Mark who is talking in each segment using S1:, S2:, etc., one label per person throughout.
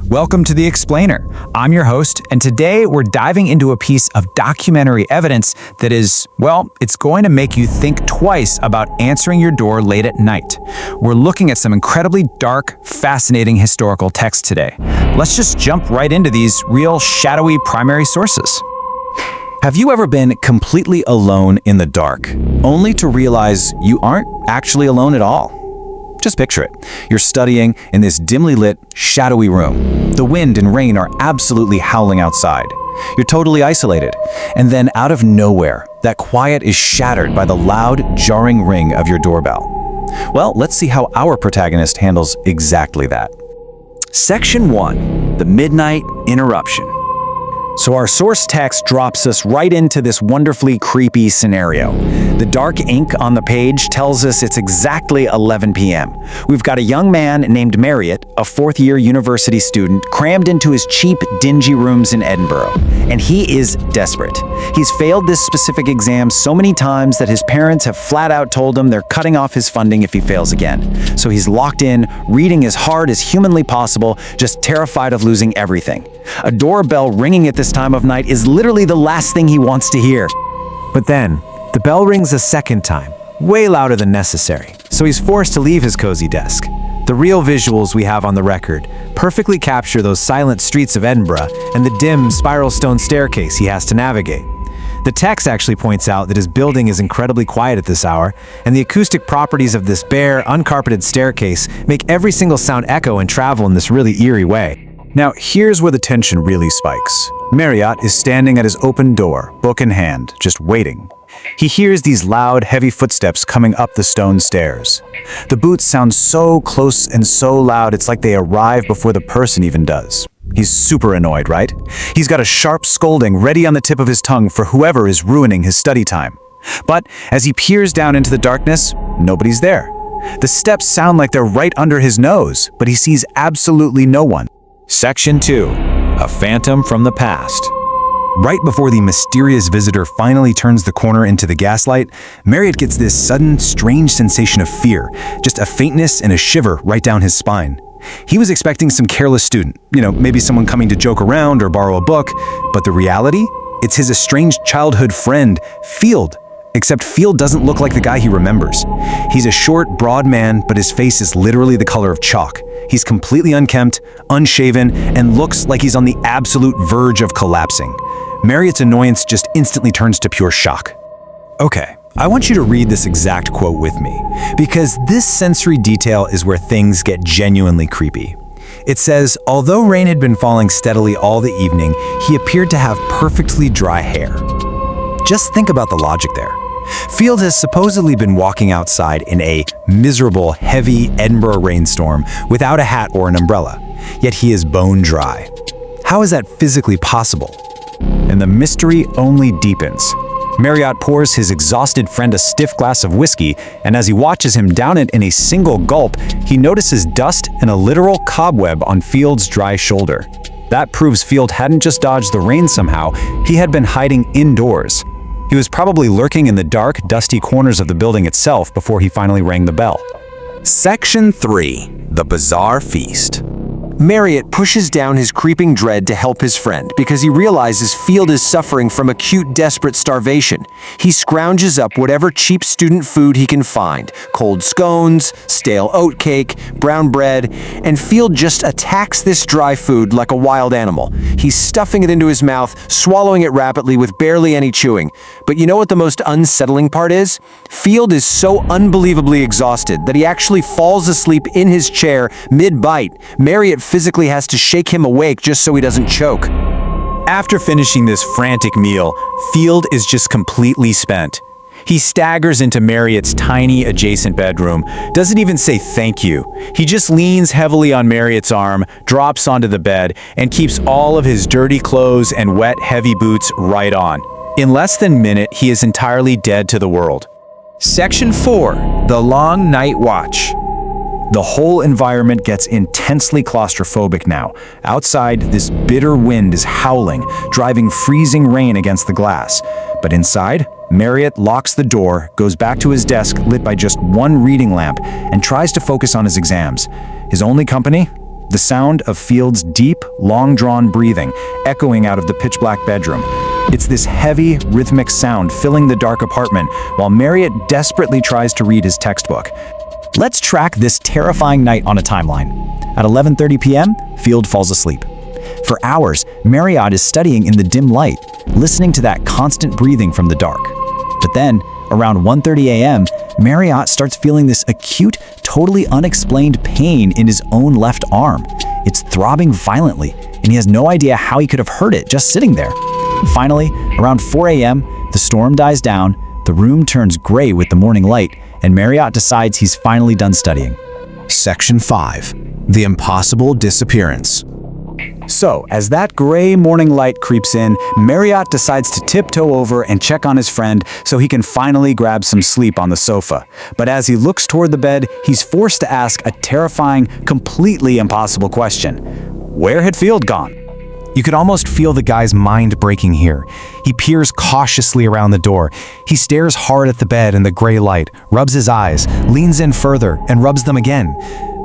S1: Welcome to The Explainer. I'm your host, and today we're diving into a piece of documentary evidence that is, well, it's going to make you think twice about answering your door late at night. We're looking at some incredibly dark, fascinating historical texts today. Let's just jump right into these real shadowy primary sources. Have you ever been completely alone in the dark, only to realize you aren't actually alone at all? Just picture it. You're studying in this dimly lit, shadowy room. The wind and rain are absolutely howling outside. You're totally isolated. And then out of nowhere, that quiet is shattered by the loud, jarring ring of your doorbell. Well, let's see how our protagonist handles exactly that.
S2: Section 1. The Midnight Interruption.
S1: So our source text drops us right into this wonderfully creepy scenario. The dark ink on the page tells us it's exactly 11 p.m. We've got a young man named Marriott, a fourth-year university student, crammed into his cheap, dingy rooms in Edinburgh. And he is desperate. He's failed this specific exam so many times that his parents have flat out told him they're cutting off his funding if he fails again. So he's locked in, reading as hard as humanly possible, just terrified of losing everything. A doorbell ringing at this time of night is literally the last thing he wants to hear.
S3: But then, the bell rings a second time, way louder than necessary, so he's forced to leave his cozy desk. The real visuals we have on the record perfectly capture those silent streets of Edinburgh and the dim spiral stone staircase he has to navigate. The text actually points out that his building is incredibly quiet at this hour, and the acoustic properties of this bare, uncarpeted staircase make every single sound echo and travel in this really eerie way. Now, here's where the tension really spikes. Marriott is standing at his open door, book in hand, just waiting. He hears these loud, heavy footsteps coming up the stone stairs. The boots sound so close and so loud, it's like they arrive before the person even does. He's super annoyed, right? He's got a sharp scolding ready on the tip of his tongue for whoever is ruining his study time. But as he peers down into the darkness, nobody's there. The steps sound like they're right under his nose, but he sees absolutely no one. Section 2. A Phantom from the Past. Right before the mysterious visitor finally turns the corner into the gaslight, Marriott gets this sudden, strange sensation of fear, just a faintness and a shiver right down his spine. He was expecting some careless student, maybe someone coming to joke around or borrow a book, but the reality? It's his estranged childhood friend, Field. Except Field doesn't look like the guy he remembers. He's a short, broad man, but his face is literally the color of chalk. He's completely unkempt, unshaven, and looks like he's on the absolute verge of collapsing. Marriott's annoyance just instantly turns to pure shock. Okay, I want you to read this exact quote with me, because this sensory detail is where things get genuinely creepy. It says, although rain had been falling steadily all the evening, he appeared to have perfectly dry hair. Just think about the logic there. Field has supposedly been walking outside in a miserable, heavy Edinburgh rainstorm without a hat or an umbrella, yet he is bone dry. How is that physically possible? And the mystery only deepens. Marriott pours his exhausted friend a stiff glass of whiskey, and as he watches him down it in a single gulp, he notices dust and a literal cobweb on Field's dry shoulder. That proves Field hadn't just dodged the rain somehow, he had been hiding indoors. He was probably lurking in the dark, dusty corners of the building itself before he finally rang the bell.
S2: Section 3. The Bizarre Feast. Marriott pushes down his creeping dread to help his friend because he realizes Field is suffering from acute, desperate starvation. He scrounges up whatever cheap student food he can find, cold scones, stale oat cake, brown bread, and Field just attacks this dry food like a wild animal. He's stuffing it into his mouth, swallowing it rapidly with barely any chewing. But you know what the most unsettling part is? Field is so unbelievably exhausted that he actually falls asleep in his chair mid-bite. Marriott physically has to shake him awake just so he doesn't choke.
S1: After finishing this frantic meal, Field is just completely spent. He staggers into Marriott's tiny adjacent bedroom, doesn't even say thank you. He just leans heavily on Marriott's arm, drops onto the bed, and keeps all of his dirty clothes and wet, heavy boots right on. In less than a minute, he is entirely dead to the world. Section 4. The Long Night Watch. The whole environment gets intensely claustrophobic now. Outside, this bitter wind is howling, driving freezing rain against the glass. But inside, Marriott locks the door, goes back to his desk lit by just one reading lamp, and tries to focus on his exams. His only company? the sound of Field's deep, long-drawn breathing echoing out of the pitch-black bedroom. It's this heavy, rhythmic sound filling the dark apartment while Marriott desperately tries to read his textbook. Let's track this terrifying night on a timeline. At 11:30 p.m., Field falls asleep. For hours, Marriott is studying in the dim light, listening to that constant breathing from the dark. But then, around 1:30 a.m., Marriott starts feeling this acute, totally unexplained pain in his own left arm. It's throbbing violently, and he has no idea how he could have heard it just sitting there. Finally, around 4 a.m., the storm dies down, the room turns gray with the morning light, and Marriott decides he's finally done studying.
S2: Section 5. The Impossible Disappearance.
S1: So, as that gray morning light creeps in, Marriott decides to tiptoe over and check on his friend so he can finally grab some sleep on the sofa. But as he looks toward the bed, he's forced to ask a terrifying, completely impossible question. Where had Field gone?
S3: You could almost feel the guy's mind breaking here. He peers cautiously around the door. He stares hard at the bed in the gray light, rubs his eyes, leans in further, and rubs them again.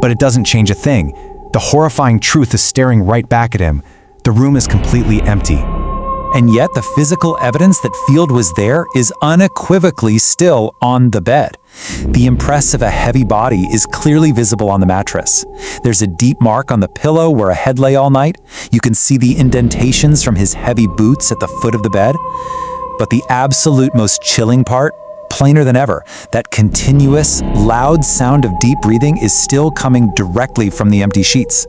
S3: But it doesn't change a thing. The horrifying truth is staring right back at him. The room is completely empty. And yet the physical evidence that Field was there is unequivocally still on the bed. The impress of a heavy body is clearly visible on the mattress. There's a deep mark on the pillow where a head lay all night. You can see the indentations from his heavy boots at the foot of the bed. But the absolute most chilling part, plainer than ever, that continuous, loud sound of deep breathing is still coming directly from the empty sheets.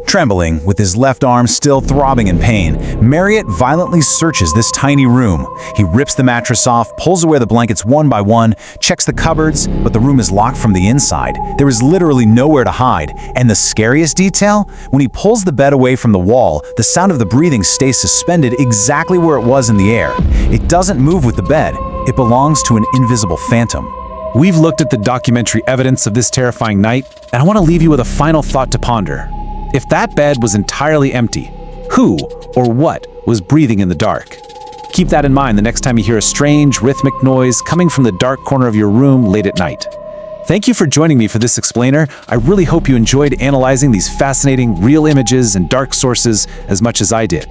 S1: Trembling, with his left arm still throbbing in pain, Marriott violently searches this tiny room. He rips the mattress off, pulls away the blankets one by one, checks the cupboards, but the room is locked from the inside. There is literally nowhere to hide. And the scariest detail? When he pulls the bed away from the wall, the sound of the breathing stays suspended exactly where it was in the air. It doesn't move with the bed. It belongs to an invisible phantom.
S4: We've looked at the documentary evidence of this terrifying night, and I want to leave you with a final thought to ponder. If that bed was entirely empty, who or what was breathing in the dark? Keep that in mind the next time you hear a strange, rhythmic noise coming from the dark corner of your room late at night. Thank you for joining me for this explainer. I really hope you enjoyed analyzing these fascinating, real images and dark sources as much as I did.